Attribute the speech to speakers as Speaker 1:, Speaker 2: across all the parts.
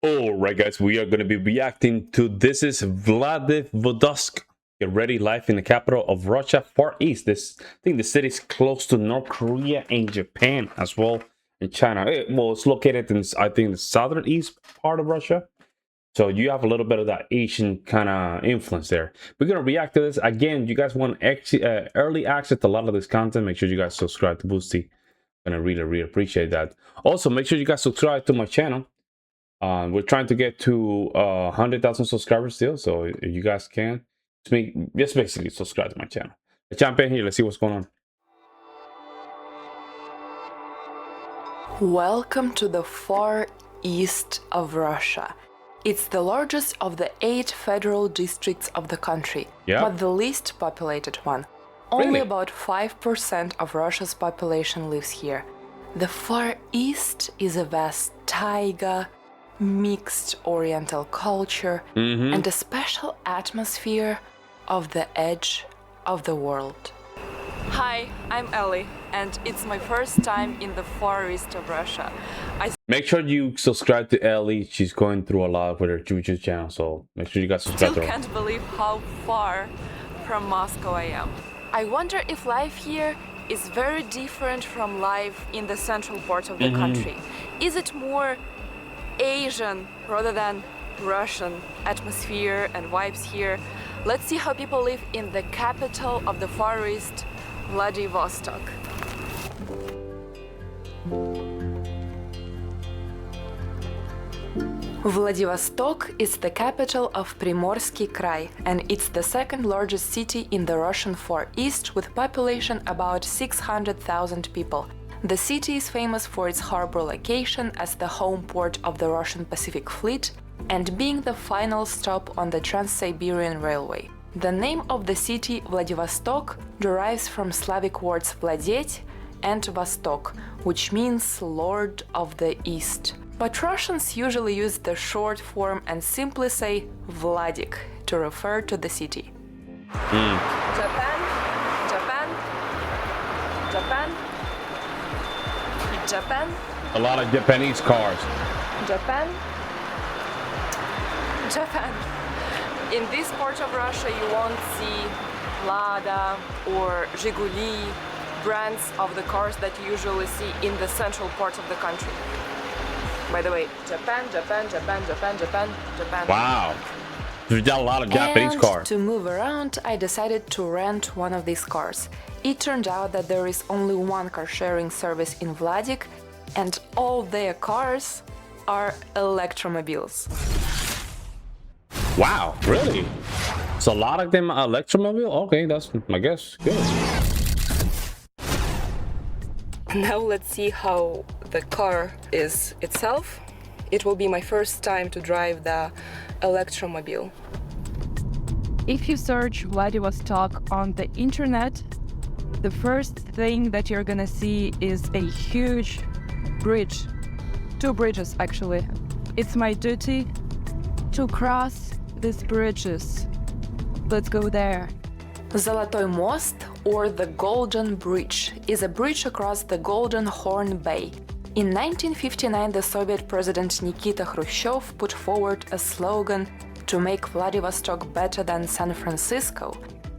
Speaker 1: All right, guys, we are going to be reacting to This is Vladivostok. Get ready, life in the capital of Russia, Far East. I think the city is close to North Korea and Japan as well, and China. It's located in, I think, the southern east part of Russia. So you have a little bit of that Asian kind of influence there. We're going to react to this. Again, you guys want early access to a lot of this content. Make sure you guys subscribe to Boosty. I'm going to really appreciate that. Also, make sure you guys subscribe to my channel. We're trying to get to 100,000 subscribers still, so if you guys can, just basically subscribe to my channel. Let's jump in here. Let's see what's going on.
Speaker 2: Welcome to the far east of Russia. It's the largest of the 8 federal districts of the country, but the least populated one. Only about 5% of Russia's population lives here. The Far East is a vast taiga, mixed oriental culture, and a special atmosphere of the edge of the world.
Speaker 3: Hi, I'm Ellie, and it's my first time in the far east of Russia.
Speaker 1: Make sure you subscribe to Ellie. She's going through a lot with her YouTube channel, so make sure you guys subscribe to her.
Speaker 3: I still can't believe how far from Moscow I am. I wonder if life here is very different from life in the central part of the country. Is it more Asian rather than Russian atmosphere and vibes here? Let's see how people live in the capital of the Far East, Vladivostok.
Speaker 2: Vladivostok is the capital of Primorsky Krai, and it's the second largest city in the Russian Far East with population about 600,000 people. The city is famous for its harbor location as the home port of the Russian Pacific Fleet and being the final stop on the Trans-Siberian Railway. The name of the city, Vladivostok, derives from Slavic words Vladetь and Vostok, which means Lord of the East. But Russians usually use the short form and simply say Vladik to refer to the city.
Speaker 3: Japan, Japan, Japan, Japan.
Speaker 1: A lot of Japanese cars.
Speaker 3: Japan, Japan. In this part of Russia you won't see Lada or Zhiguli, brands of the cars that you usually see in the central part of the country. By the way, Japan, Japan, Japan, Japan, Japan, Japan.
Speaker 1: Wow. There's got a lot of Japanese cars.
Speaker 2: To move around, I decided to rent one of these cars. It turned out that there is only one car sharing service in Vladik, and all their cars are electromobiles.
Speaker 1: Wow, really? So a lot of them are electromobile? Okay, that's, I guess, good.
Speaker 3: Now let's see how the car is itself. It will be my first time to drive the electromobile.
Speaker 4: If you search Vladivostok on the internet, the first thing that you're gonna see is a huge bridge. 2 bridges, actually. It's my duty to cross these bridges. Let's go there.
Speaker 2: Золотой мост, or the Golden Bridge, is a bridge across the Golden Horn Bay. In 1959, the Soviet President Nikita Khrushchev put forward a slogan to make Vladivostok better than San Francisco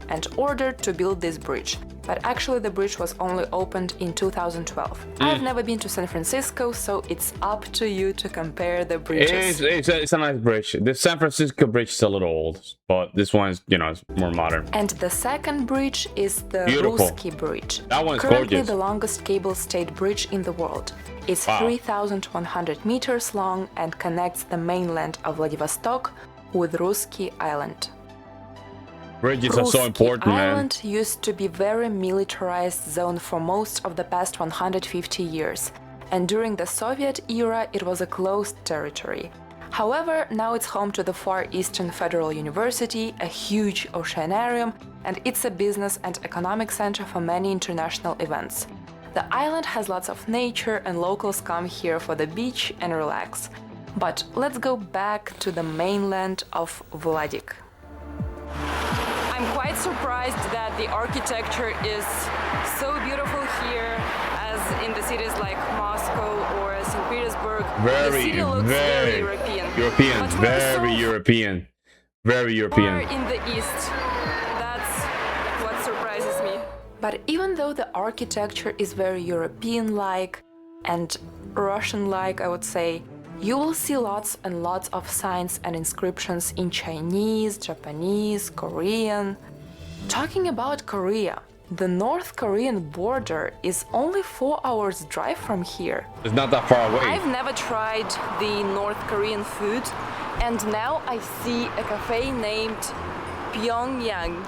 Speaker 2: and ordered to build this bridge. But actually the bridge was only opened in 2012. I've never been to San Francisco, so it's up to you to compare the bridges.
Speaker 1: It's a nice bridge. The San Francisco bridge is a little old, but this one is, you know, it's more modern.
Speaker 2: And the second bridge is the Rусский Bridge.
Speaker 1: That one's
Speaker 2: currently
Speaker 1: gorgeous.
Speaker 2: The longest cable-stayed bridge in the world. It's 3,100 meters long and connects the mainland of Vladivostok with Rусский Island.
Speaker 1: Bridges are so important, man.
Speaker 2: Island used to be very militarized zone for most of the past 150 years, and during the Soviet era it was a closed territory. However, now it's home to the Far Eastern Federal University, a huge oceanarium, and it's a business and economic center for many international events. The island has lots of nature and locals come here for the beach and relax. But let's go back to the mainland of Vladik.
Speaker 3: I'm quite surprised that the architecture is so beautiful here as in the cities like Moscow or St. Petersburg. The city looks very European.
Speaker 1: European,
Speaker 3: But we're
Speaker 1: very
Speaker 3: so
Speaker 1: European. Very
Speaker 3: far
Speaker 1: European.
Speaker 3: in the east. That's what surprises me.
Speaker 2: But even though the architecture is very European-like and Russian-like, I would say, you will see lots and lots of signs and inscriptions in Chinese, Japanese, Korean. Talking about Korea, the North Korean border is only 4 hours drive from here.
Speaker 1: It's not that far away.
Speaker 3: I've never tried the North Korean food, and now I see a cafe named Pyongyang.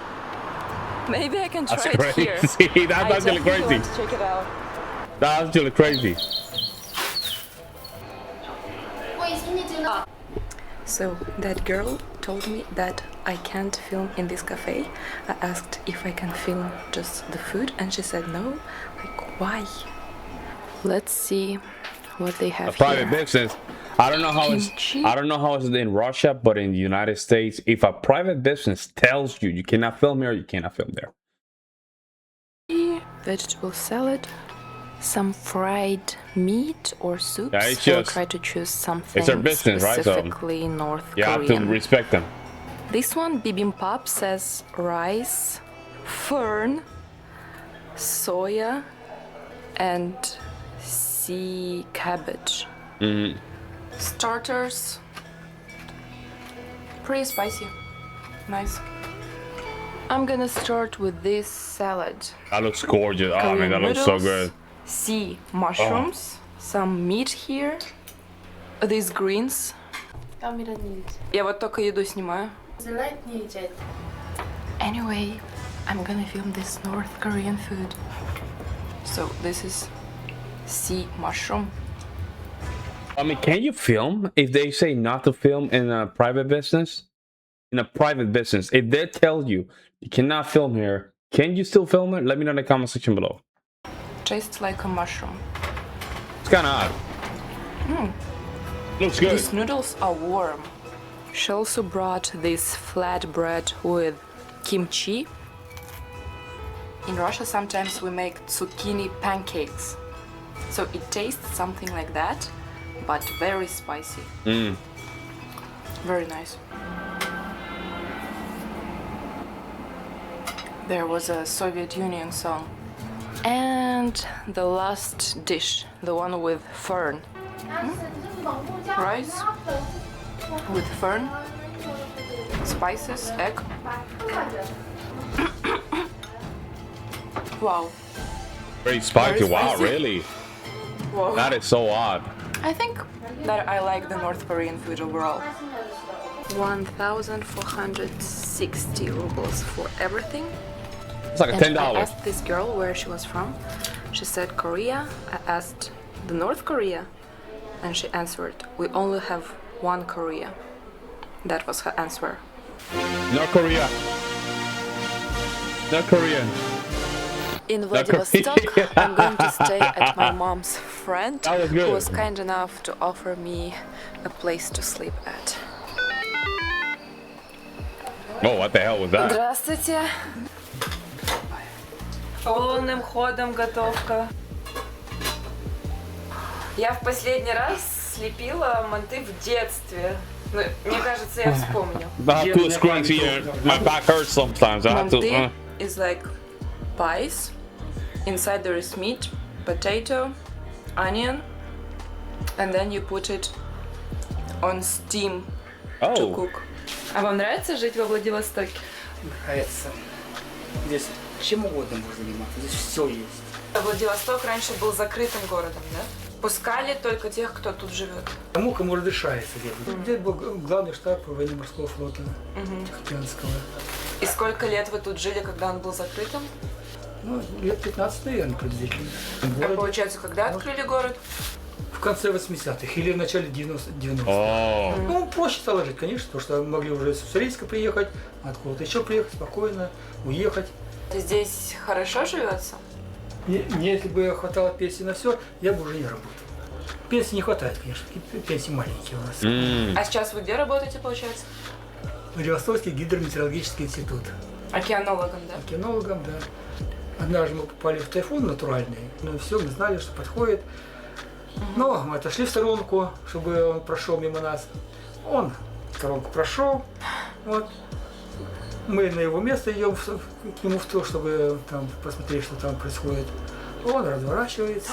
Speaker 3: Maybe I can try
Speaker 1: That's
Speaker 3: it here.
Speaker 1: crazy. That's
Speaker 3: I
Speaker 1: actually
Speaker 3: definitely
Speaker 1: crazy.
Speaker 3: want to check it out.
Speaker 1: That's actually crazy.
Speaker 2: So that girl told me that I can't film in this cafe. I asked if I can film just the food and she said no. Like, why? Let's see what they have
Speaker 1: A private
Speaker 2: here.
Speaker 1: business. I don't know how
Speaker 2: Kimchi.
Speaker 1: it's in Russia, but in the United States, if a private business tells you you cannot film here, you cannot film there.
Speaker 2: Vegetable salad, some fried meat or soups.
Speaker 1: Yeah, it's
Speaker 2: We'll
Speaker 1: just-
Speaker 2: try to choose something
Speaker 1: it's their business, right? So
Speaker 2: specifically North
Speaker 1: You have to
Speaker 2: Korean.
Speaker 1: respect them.
Speaker 2: This one, bibimbap, says rice, fern, soya, and sea cabbage. Starters, pretty spicy. Nice. I'm gonna start with this salad.
Speaker 1: That looks gorgeous. Oh man,
Speaker 2: Korean
Speaker 1: that looks so
Speaker 2: noodles,
Speaker 1: good.
Speaker 2: Sea mushrooms, some meat here, these greens.
Speaker 5: Камера не видит.
Speaker 2: Я вот только еду снимаю.
Speaker 5: Знать нельзя.
Speaker 2: Anyway, I'm gonna film this North Korean food. So this is sea mushroom.
Speaker 1: I mean, can you film if they say not to film in a private business? In a private business, if they tell you you cannot film here, can you still film it? Let me know in the comment section below.
Speaker 2: Tastes like a mushroom.
Speaker 1: It's kind of odd. Looks good.
Speaker 2: These noodles are warm. She also brought this flatbread with kimchi. In Russia, sometimes we make zucchini pancakes. So it tastes something like that, but very spicy. Very nice. There was a Soviet Union song. And the last dish, the one with fern. Rice with fern, spices, egg. Wow.
Speaker 1: Very spicy.
Speaker 2: Very
Speaker 1: Wow,
Speaker 2: spicy.
Speaker 1: really?
Speaker 2: Wow.
Speaker 1: That is so odd.
Speaker 2: I think that I like the North Korean food overall. 1,460 rubles for everything.
Speaker 1: It's like a
Speaker 2: And I
Speaker 1: $10.
Speaker 2: asked this girl where she was from. She said Korea. I asked the North Korea, and she answered, we only have one Korea. That was her answer.
Speaker 1: North Korea. North Korean.
Speaker 2: In
Speaker 1: Korea.
Speaker 2: Vladivostok, I'm going to stay at my mom's friend,
Speaker 1: That was good.
Speaker 2: who was kind enough to offer me a place to sleep at.
Speaker 1: Oh, what the hell was that?
Speaker 2: Здравствуйте. Полным ходом готовка. Я в последний раз слепила манты в детстве. Ну, мне кажется, я вспомню.
Speaker 1: I have two scrunch here. My back hurts sometimes. I have to.
Speaker 2: Манты is like pies. Inside there is meat, potato, onion, and then you put it on steam to
Speaker 1: Oh,
Speaker 2: cook. А вам нравится жить во Владивостоке?
Speaker 6: Нравится. Здесь чем угодно можно заниматься, здесь все есть.
Speaker 2: Владивосток раньше был закрытым городом, да? Пускали только тех, кто тут живет.
Speaker 6: Кому разрешается делать. Здесь был главный штаб военно-морского флота океанского.
Speaker 2: И сколько лет вы тут жили, когда он был закрытым?
Speaker 6: Ну, лет 15, наверное, приблизительно. В
Speaker 2: А
Speaker 6: городе.
Speaker 2: получается, когда открыли город?
Speaker 6: В конце 80-х или в начале 90-х.
Speaker 1: oh.
Speaker 6: Ну, проще стало жить, конечно, потому что могли уже с Уссурийска приехать, откуда-то еще приехать, спокойно, уехать.
Speaker 2: Здесь хорошо живется?
Speaker 6: Если бы хватало пенсии на все, я бы уже не работал. Пенсии не хватает, конечно, пенсии маленькие у нас.
Speaker 2: А сейчас вы где работаете, получается?
Speaker 6: Владивостокский гидрометеорологический институт.
Speaker 2: Океанологом, да?
Speaker 6: Кинологом, да. Однажды мы попали в тайфун натуральный, ну и все, мы знали, что подходит. Но мы отошли в сторонку, чтобы он прошел мимо нас. Он коронку прошел, вот. Мы на его место идем к нему в то, чтобы там посмотреть, что там происходит. Он разворачивается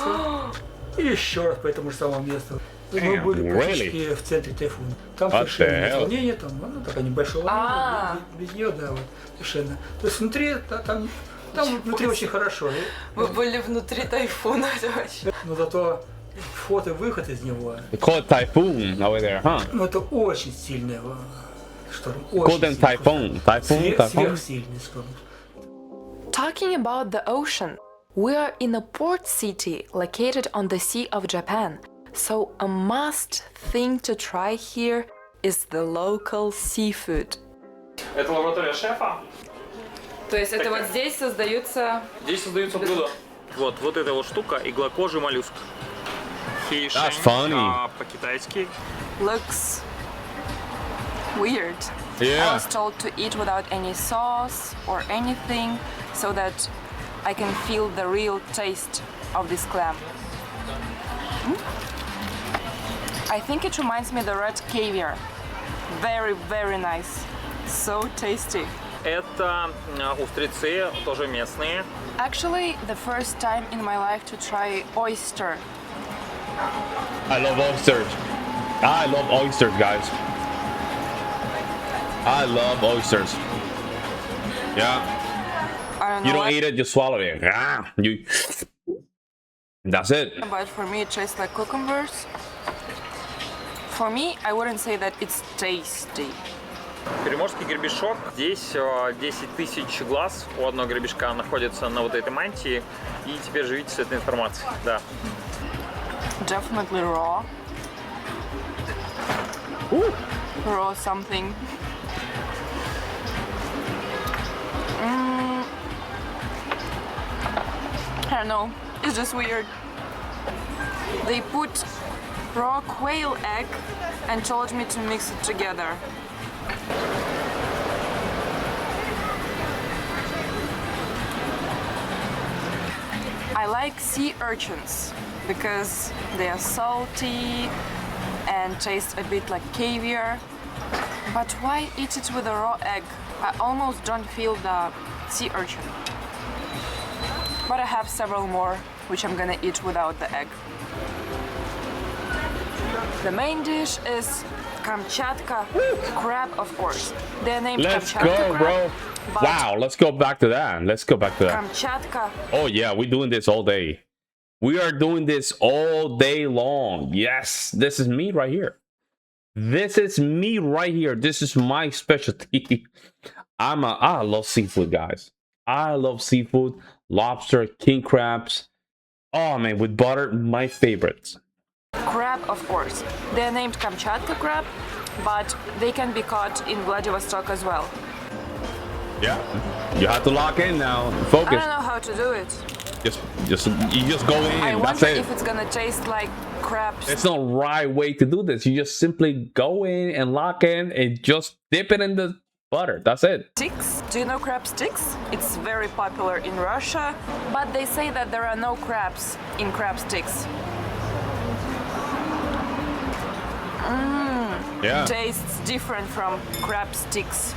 Speaker 6: и еще раз по этому же самому месту. Мы были практически в центре тайфуна. Там совершенно волнение, там, ну, такое небольшое волнение, без нее, да, вот, совершенно. То есть внутри, там внутри очень хорошо.
Speaker 2: Вы были внутри тайфуна, это вообще.
Speaker 6: Но зато вход и выход из него.
Speaker 1: Called typhoon over there, huh?
Speaker 6: Ну, это очень сильный шторм.
Speaker 1: Golden typhoon. Typhoon.
Speaker 6: Сверхсильный шторм.
Speaker 2: Talking about the ocean, we are in a port city located on the Sea of Japan. So a must thing to try here is the local seafood.
Speaker 7: Это лаборатория шефа.
Speaker 2: То есть это вот здесь создаются...
Speaker 7: Здесь создаются блюда. Вот эта вот штука, иглокожий моллюск.
Speaker 1: That's funny.
Speaker 7: По-китайски.
Speaker 2: Looks weird. I was told to eat without any sauce or anything, so that I can feel the real taste of this clam. I think it reminds me of the red caviar. Very, very nice. So tasty.
Speaker 7: Это устрицы, тоже местные.
Speaker 2: Actually, the first time in my life to try oyster.
Speaker 1: I love oysters. I love oysters, guys. I love oysters. Yeah. You don't eat it, just swallow it. That's it.
Speaker 2: But for me, it tastes like cucumbers. For me, I wouldn't say that it's tasty.
Speaker 7: Приморский гребешок. Здесь 10 тысяч глаз у одного гребешка находится на вот этой мантии. И теперь живите с этой информацией. Да.
Speaker 2: Definitely raw. Raw something. I don't know. It's just weird. They put raw quail egg and told me to mix it together. I like sea urchins because they are salty and taste a bit like caviar. But why eat it with a raw egg? I almost don't feel the sea urchin. But I have several more, which I'm gonna eat without the egg. The main dish is Kamchatka crab, of course. They're named
Speaker 1: Let's
Speaker 2: Kamchatka
Speaker 1: go,
Speaker 2: crab,
Speaker 1: bro.
Speaker 2: but
Speaker 1: Wow, let's go back to that. Let's go back to that.
Speaker 2: Kamchatka.
Speaker 1: Oh, yeah, we're doing this all day. We are doing this all day long. Yes, this is me right here. This is me right here. This is my specialty. I love seafood, guys. I love seafood, lobster, king crabs. Oh, man, with butter, my favorites.
Speaker 2: Crab, of course. They're named Kamchatka crab, but they can be caught in Vladivostok as well.
Speaker 1: Yeah, you have to lock in now.
Speaker 2: I
Speaker 1: Focus.
Speaker 2: don't know how to do it.
Speaker 1: You just go in.
Speaker 2: I
Speaker 1: That's
Speaker 2: wonder
Speaker 1: it.
Speaker 2: if it's gonna taste like crabs.
Speaker 1: It's no right way to do this. You just simply go in and lock in and just dip it in the butter. That's it.
Speaker 2: Sticks? Do you know crab sticks? It's very popular in Russia, but they say that there are no crabs in crab sticks.
Speaker 1: Yeah.
Speaker 2: Tastes different from crab sticks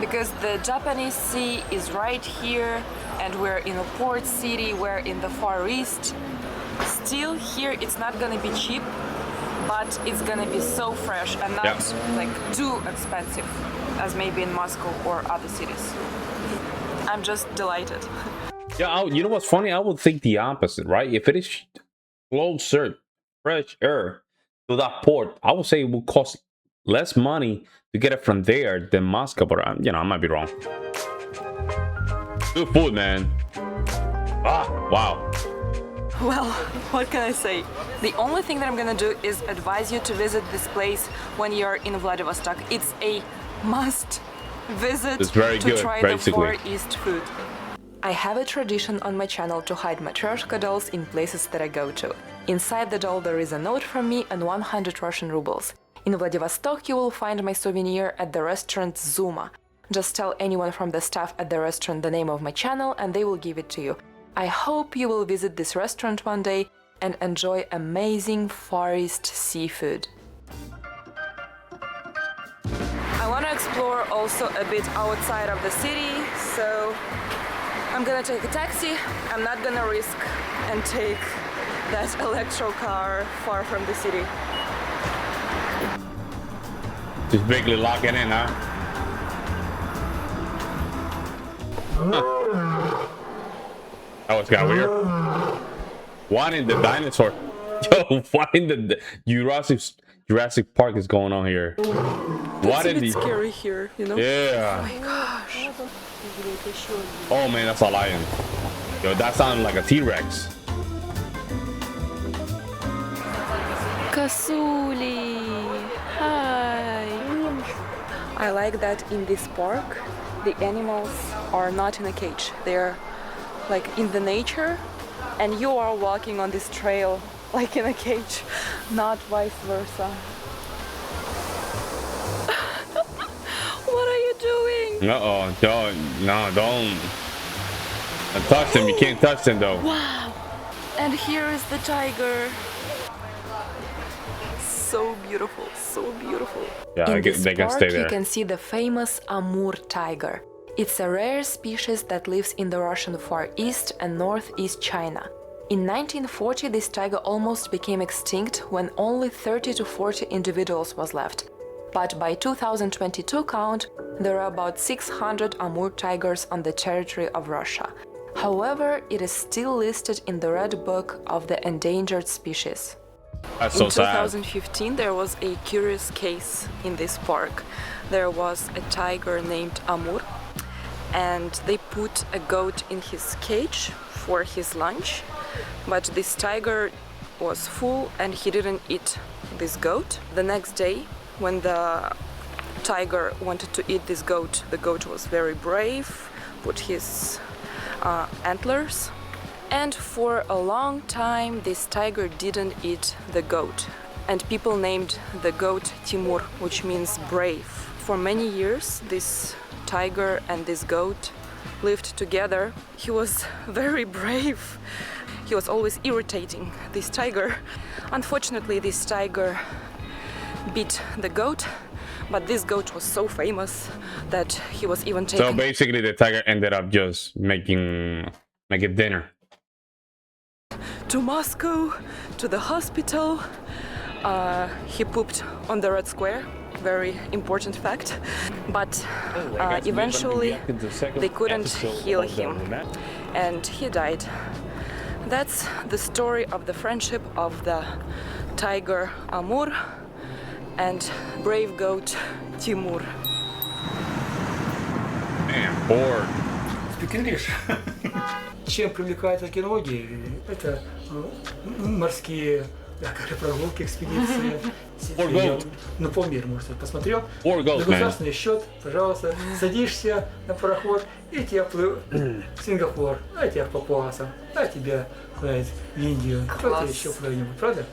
Speaker 2: because the Japanese sea is right here and we're in a port city, we're in the Far East. Still here it's not gonna be cheap, but it's gonna be so fresh and not like too expensive as maybe in Moscow or other cities. I'm just delighted.
Speaker 1: Yeah, you know what's funny? I would think the opposite, right? If it is closer, fresh air to that port, I would say it would cost less money to get it from there than Moscow, but I might be wrong. Good food, man. Ah, wow.
Speaker 2: Well, what can I say? The only thing that I'm gonna do is advise you to visit this place when you're in Vladivostok. It's a must visit
Speaker 1: It's very
Speaker 2: to
Speaker 1: good,
Speaker 2: try
Speaker 1: basically.
Speaker 2: the Far East food. I have a tradition on my channel to hide matryoshka dolls in places that I go to. Inside the doll there is a note from me and 100 Russian rubles. In Vladivostok you will find my souvenir at the restaurant Zuma. Just tell anyone from the staff at the restaurant the name of my channel and they will give it to you. I hope you will visit this restaurant one day and enjoy amazing Far East seafood.
Speaker 3: I want to explore also a bit outside of the city, so I'm gonna take a taxi. I'm not gonna risk and take that electro car far from the city.
Speaker 1: Just bigly locking in, huh? That was kind of weird. What in the dinosaur? Yo, what in the Jurassic Park is going on here? What in the
Speaker 3: Scary here, you know?
Speaker 1: Yeah.
Speaker 3: Oh my gosh.
Speaker 1: Oh man, that's a lion. Yo, that sounded like a T-Rex.
Speaker 3: Kasuli. Hi. I like that in this park the animals are not in a cage. They're like in the nature and you are walking on this trail like in a cage, not vice versa. What are you doing?
Speaker 1: Uh-oh, don't touch them. You can't touch them though.
Speaker 3: Wow. And here is the tiger. So beautiful, so beautiful.
Speaker 1: Yeah,
Speaker 2: In this
Speaker 1: they can
Speaker 2: park,
Speaker 1: stay there.
Speaker 2: you can see the famous Amur tiger. It's a rare species that lives in the Russian Far East and Northeast China. In 1940, this tiger almost became extinct when only 30 to 40 individuals was left. But by 2022 count, there are about 600 Amur tigers on the territory of Russia. However, it is still listed in the Red Book of the Endangered Species.
Speaker 1: That's so
Speaker 3: in
Speaker 1: sad.
Speaker 3: 2015, there was a curious case in this park. There was a tiger named Amur, and they put a goat in his cage for his lunch, but this tiger was full and he didn't eat this goat. The next day, when the tiger wanted to eat this goat, the goat was very brave, put his antlers, and for a long time this tiger didn't eat the goat, and people named the goat Timur, which means brave. For many years this tiger and this goat lived together. He was very brave. He was always irritating this tiger. Unfortunately, this tiger beat the goat, but this goat was so famous that he was even taken.
Speaker 1: So basically the tiger ended up just making dinner.
Speaker 3: To Moscow, to the hospital. He pooped on the Red Square, very important fact. But eventually they couldn't heal him and he died. That's the story of the friendship of the tiger Amur and brave goat Timur.
Speaker 1: Man, bored.
Speaker 6: Speak English. Чем привлекают археологи? Это морские прогулки, экспедиции. Ну, полмира, может, посмотрел. На государственный счет, пожалуйста, садишься на пароход, и тебя плывут в Сингапур, а тебя в Папуасах, а тебя куда-нибудь в Индию, кто-то еще куда-нибудь, правда?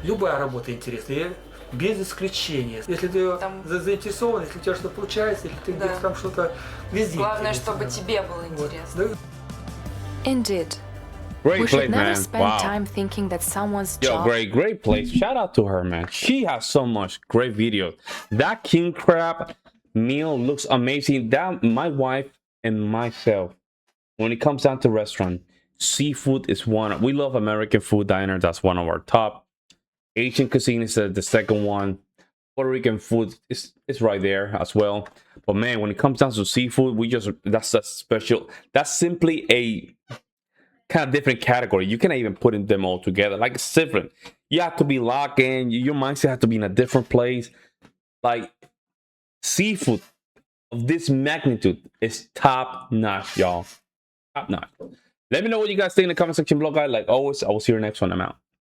Speaker 6: Любая работа интересная, без исключения. Если ты заинтересован, если у тебя что-то получается, если ты где-то там что-то везде.
Speaker 3: Главное, чтобы тебе было интересно.
Speaker 2: Indeed.
Speaker 1: Great
Speaker 2: We should
Speaker 1: place,
Speaker 2: never
Speaker 1: man.
Speaker 2: spend
Speaker 1: Wow.
Speaker 2: time thinking that someone's
Speaker 1: Yo,
Speaker 2: job
Speaker 1: great place. Shout out to her, man. She has so much great videos. That king crab meal looks amazing. That my wife and myself, when it comes down to restaurant, seafood is one. We love American food diner. That's one of our top. Asian cuisine is the second one. Puerto Rican food is right there as well. But man, when it comes down to seafood, that's a special. That's simply a kind of different category. You cannot even put them all together. Like, it's different. You have to be locked in. Your mindset has to be in a different place. Like, seafood of this magnitude is top notch, y'all. Top notch. Let me know what you guys think in the comment section below, guys. Like always, I will see you next one. I'm out.